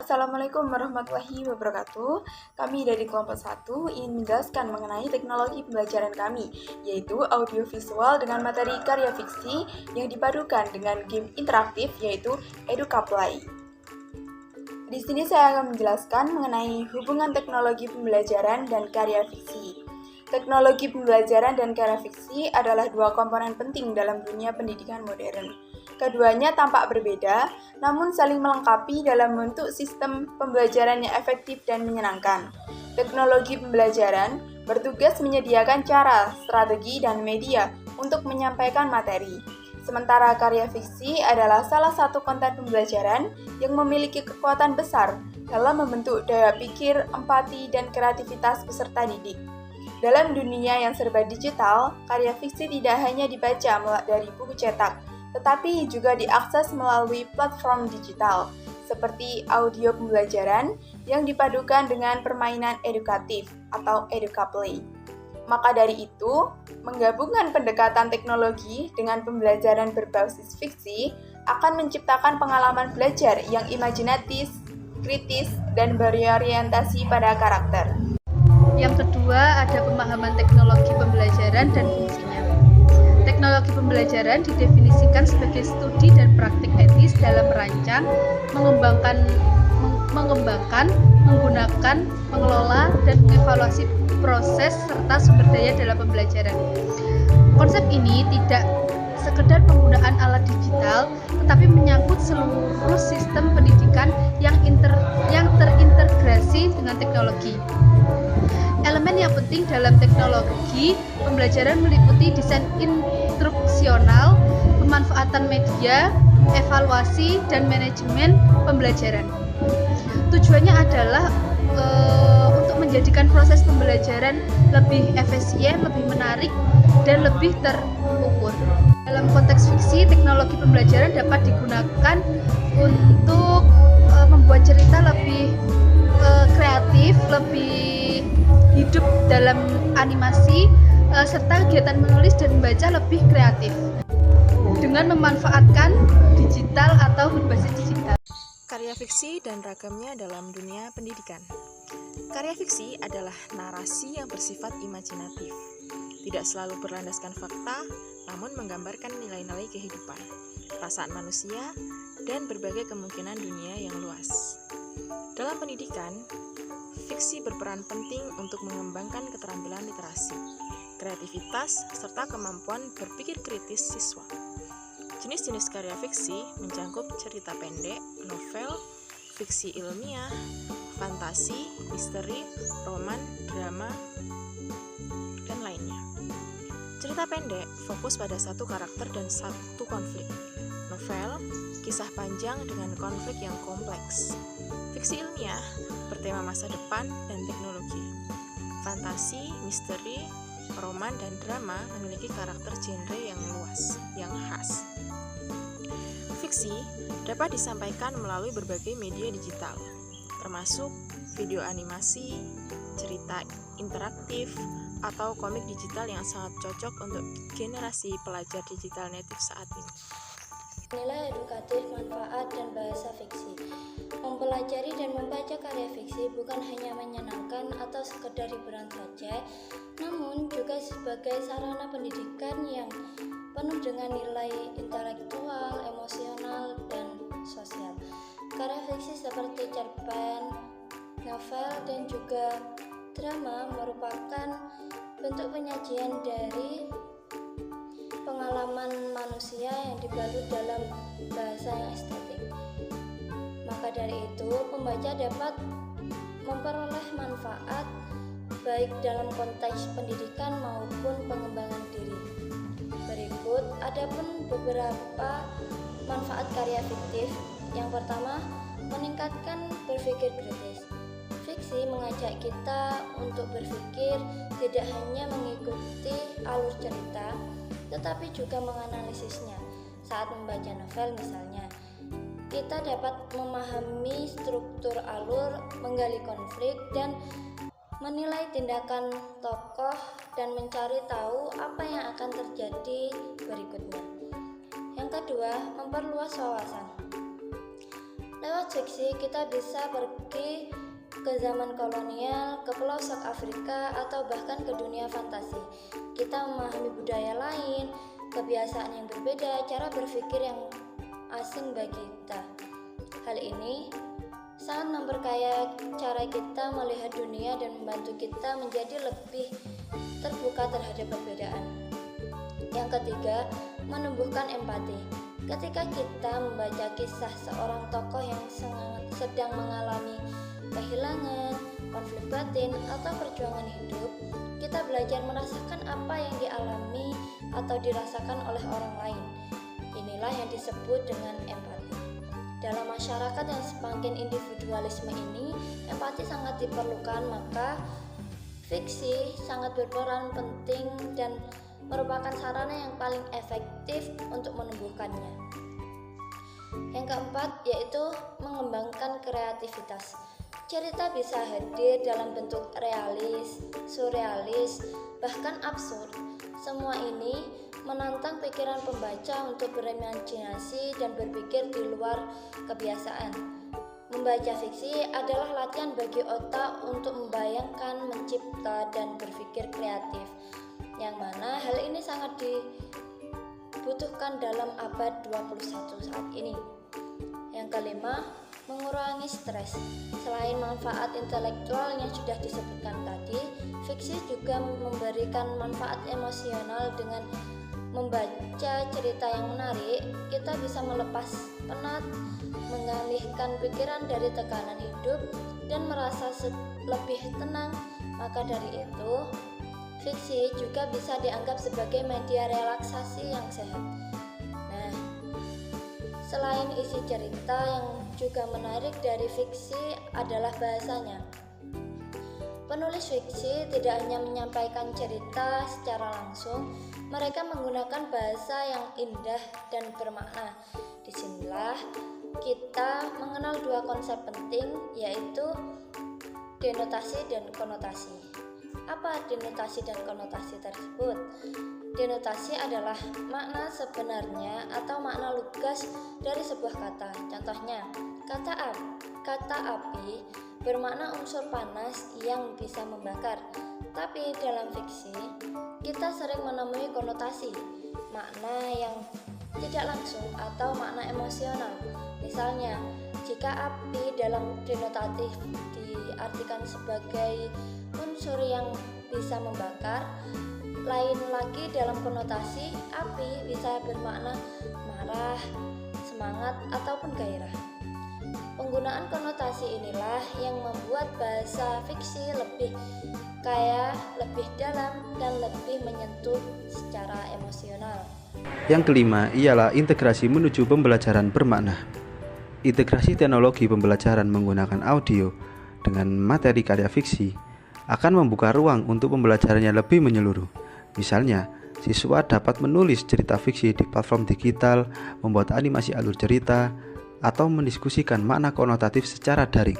Assalamualaikum warahmatullahi wabarakatuh. Kami dari kelompok 1 ingin menjelaskan mengenai teknologi pembelajaran kami, yaitu audiovisual dengan materi karya fiksi yang dipadukan dengan game interaktif, yaitu EduCaplay. Di sini saya akan menjelaskan mengenai hubungan teknologi pembelajaran dan karya fiksi. Teknologi pembelajaran dan karya fiksi adalah dua komponen penting dalam dunia pendidikan modern. Keduanya tampak berbeda, namun saling melengkapi dalam bentuk sistem pembelajaran yang efektif dan menyenangkan. Teknologi pembelajaran bertugas menyediakan cara, strategi, dan media untuk menyampaikan materi. Sementara karya fiksi adalah salah satu konten pembelajaran yang memiliki kekuatan besar dalam membentuk daya pikir, empati, dan kreativitas peserta didik. Dalam dunia yang serba digital, karya fiksi tidak hanya dibaca dari buku cetak, tetapi juga diakses melalui platform digital, seperti audio pembelajaran yang dipadukan dengan permainan edukatif atau EduCaplay. Maka dari itu, menggabungkan pendekatan teknologi dengan pembelajaran berbasis fiksi akan menciptakan pengalaman belajar yang imajinatif, kritis, dan berorientasi pada karakter. Yang kedua, ada pemahaman teknologi pembelajaran dan fungsinya. Teknologi pembelajaran didefinisikan sebagai studi dan praktik etis dalam merancang, mengembangkan, menggunakan, mengelola, dan mengevaluasi proses serta sumber daya dalam pembelajaran. Konsep ini tidak sekedar penggunaan alat digital, tetapi menyangkut seluruh sistem pendidikan yang terintegrasi dengan teknologi. Elemen yang penting dalam teknologi pembelajaran meliputi desain instruksional, pemanfaatan media, evaluasi, dan manajemen pembelajaran. Tujuannya adalah untuk menjadikan proses pembelajaran lebih efisien, lebih menarik, dan lebih terukur. Dalam konteks fiksi, teknologi pembelajaran dapat digunakan untuk membuat cerita lebih kreatif, lebih hidup dalam animasi, serta kegiatan menulis dan membaca lebih kreatif dengan memanfaatkan digital atau berbasis digital. Karya fiksi dan ragamnya dalam dunia pendidikan. Karya fiksi adalah narasi yang bersifat imajinatif, tidak selalu berlandaskan fakta, namun menggambarkan nilai-nilai kehidupan, perasaan manusia, dan berbagai kemungkinan dunia yang luas. Dalam pendidikan, fiksi berperan penting untuk mengembangkan keterampilan literasi, kreativitas, serta kemampuan berpikir kritis siswa. Jenis-jenis karya fiksi mencakup cerita pendek, novel, fiksi ilmiah, fantasi, misteri, roman, drama, dan lainnya. Cerita pendek fokus pada satu karakter dan satu konflik. Novel, kisah panjang dengan konflik yang kompleks. Fiksi ilmiah bertema masa depan dan teknologi. Fantasi, misteri, roman, dan drama memiliki karakter genre yang luas, yang khas. Fiksi dapat disampaikan melalui berbagai media digital, termasuk video animasi, cerita interaktif, atau komik digital yang sangat cocok untuk generasi pelajar digital native saat ini. Nilai edukatif, manfaat, dan bahasa fiksi. Mempelajari dan membaca karya fiksi bukan hanya menyenangkan atau sekedar hiburan saja, namun juga sebagai sarana pendidikan yang penuh dengan nilai intelektual, emosional, dan sosial. Karya fiksi seperti cerpen, novel, dan juga drama merupakan bentuk penyajian dari pengalaman manusia yang dibalut dalam bahasa yang estetik. Maka dari itu, pembaca dapat memperoleh manfaat baik dalam konteks pendidikan maupun pengembangan diri. Berikut adapun beberapa manfaat karya fiktif. Yang pertama, meningkatkan berpikir kritis. Fiksi mengajak kita untuk berpikir tidak hanya mengikuti alur cerita, tetapi juga menganalisisnya. Saat membaca novel misalnya, kita dapat memahami struktur alur, menggali konflik, dan menilai tindakan tokoh dan mencari tahu apa yang akan terjadi berikutnya. Yang kedua, memperluas wawasan. Lewat fiksi kita bisa pergi ke zaman kolonial, ke pelosok Afrika, atau bahkan ke dunia fantasi. Kita memahami budaya lain, kebiasaan yang berbeda, cara berpikir yang asing bagi kita. Hal ini sangat memperkaya cara kita melihat dunia dan membantu kita menjadi lebih terbuka terhadap perbedaan. Yang ketiga, menumbuhkan empati. Ketika kita membaca kisah seorang tokoh yang sedang mengalami kehilangan, konflik batin, atau perjuangan hidup, kita belajar merasakan apa yang dialami atau dirasakan oleh orang lain. Inilah yang disebut dengan empati. Dalam masyarakat yang semakin individualisme ini, empati sangat diperlukan, maka fiksi sangat berperan penting dan merupakan sarana yang paling efektif untuk menumbuhkannya. Yang keempat, yaitu mengembangkan kreativitas. Cerita bisa hadir dalam bentuk realis, surrealis, bahkan absurd. Semua ini menantang pikiran pembaca untuk berimajinasi dan berpikir di luar kebiasaan. Membaca fiksi adalah latihan bagi otak untuk membayangkan, mencipta, dan berpikir kreatif, yang mana hal ini sangat dibutuhkan dalam abad 21 saat ini. Yang kelima, mengurangi stres. Selain manfaat intelektual yang sudah disebutkan tadi, fiksi juga memberikan manfaat emosional. Dengan membaca cerita yang menarik, kita bisa melepas penat, mengalihkan pikiran dari tekanan hidup, dan merasa lebih tenang. Maka dari itu, fiksi juga bisa dianggap sebagai media relaksasi yang sehat. Nah, selain isi cerita, yang juga menarik dari fiksi adalah bahasanya. Penulis fiksi tidak hanya menyampaikan cerita secara langsung, mereka menggunakan bahasa yang indah dan bermakna. Disinilah kita mengenal dua konsep penting, yaitu denotasi dan konotasi. Apa denotasi dan konotasi tersebut? Denotasi adalah makna sebenarnya atau makna lugas dari sebuah kata. Contohnya, kata api bermakna unsur panas yang bisa membakar. Tapi dalam fiksi, kita sering menemui konotasi, makna yang tidak langsung atau makna emosional. Misalnya, jika api dalam denotatif diartikan sebagai unsur yang bisa membakar, lain lagi dalam konotasi, api bisa bermakna marah, semangat, ataupun gairah. Penggunaan konotasi inilah yang membuat bahasa fiksi lebih kaya, lebih dalam, dan lebih menyentuh secara emosional. Yang kelima ialah integrasi menuju pembelajaran bermakna. Integrasi teknologi pembelajaran menggunakan audio dengan materi karya fiksi akan membuka ruang untuk pembelajarannya lebih menyeluruh. Misalnya, siswa dapat menulis cerita fiksi di platform digital, membuat animasi alur cerita, atau mendiskusikan makna konotatif secara daring.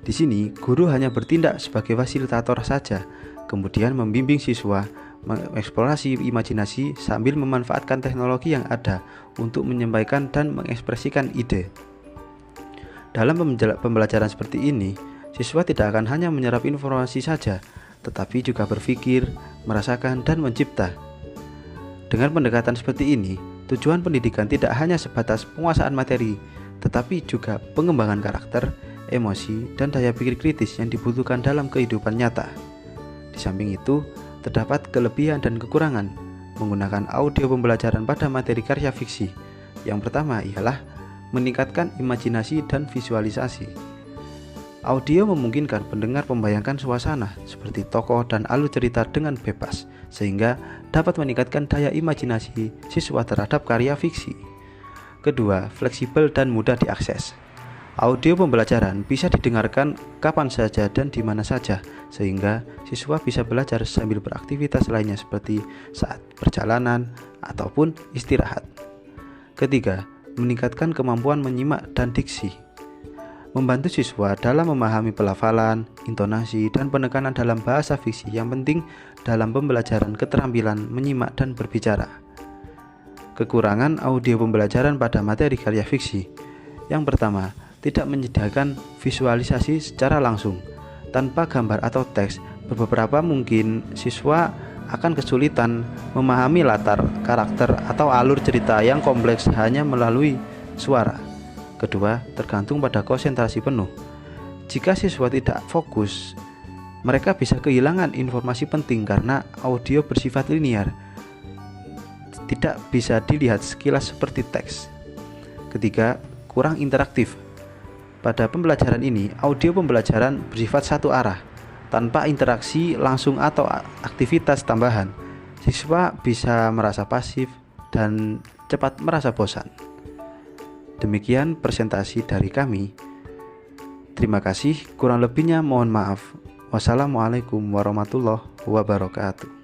Di sini, guru hanya bertindak sebagai fasilitator saja, kemudian membimbing siswa mengeksplorasi imajinasi sambil memanfaatkan teknologi yang ada untuk menyampaikan dan mengekspresikan ide. Dalam pembelajaran seperti ini, siswa tidak akan hanya menyerap informasi saja, tetapi juga berpikir, merasakan, dan mencipta. Dengan pendekatan seperti ini, tujuan pendidikan tidak hanya sebatas penguasaan materi, tetapi juga pengembangan karakter, emosi, dan daya pikir kritis yang dibutuhkan dalam kehidupan nyata. Di samping itu, terdapat kelebihan dan kekurangan menggunakan audio pembelajaran pada materi karya fiksi. Yang pertama ialah meningkatkan imajinasi dan visualisasi. Audio memungkinkan pendengar membayangkan suasana seperti tokoh dan alur cerita dengan bebas, sehingga dapat meningkatkan daya imajinasi siswa terhadap karya fiksi. Kedua, fleksibel dan mudah diakses. Audio pembelajaran bisa didengarkan kapan saja dan di mana saja, sehingga siswa bisa belajar sambil beraktivitas lainnya seperti saat perjalanan ataupun istirahat. Ketiga, meningkatkan kemampuan menyimak dan diksi. Membantu siswa dalam memahami pelafalan, intonasi, dan penekanan dalam bahasa fiksi yang penting dalam pembelajaran keterampilan menyimak dan berbicara. Kekurangan audio pembelajaran pada materi karya fiksi. Yang pertama, tidak menyediakan visualisasi secara langsung. Tanpa gambar atau teks, beberapa mungkin siswa akan kesulitan memahami latar, karakter, atau alur cerita yang kompleks hanya melalui suara. Kedua, tergantung pada konsentrasi penuh. Jika siswa tidak fokus, mereka bisa kehilangan informasi penting karena audio bersifat linear, tidak bisa dilihat sekilas seperti teks. Ketiga, kurang interaktif. Pada pembelajaran ini, audio pembelajaran bersifat satu arah, tanpa interaksi langsung atau aktivitas tambahan. Siswa bisa merasa pasif dan cepat merasa bosan. Demikian presentasi dari kami. Terima kasih, kurang lebihnya mohon maaf. Wassalamualaikum warahmatullahi wabarakatuh.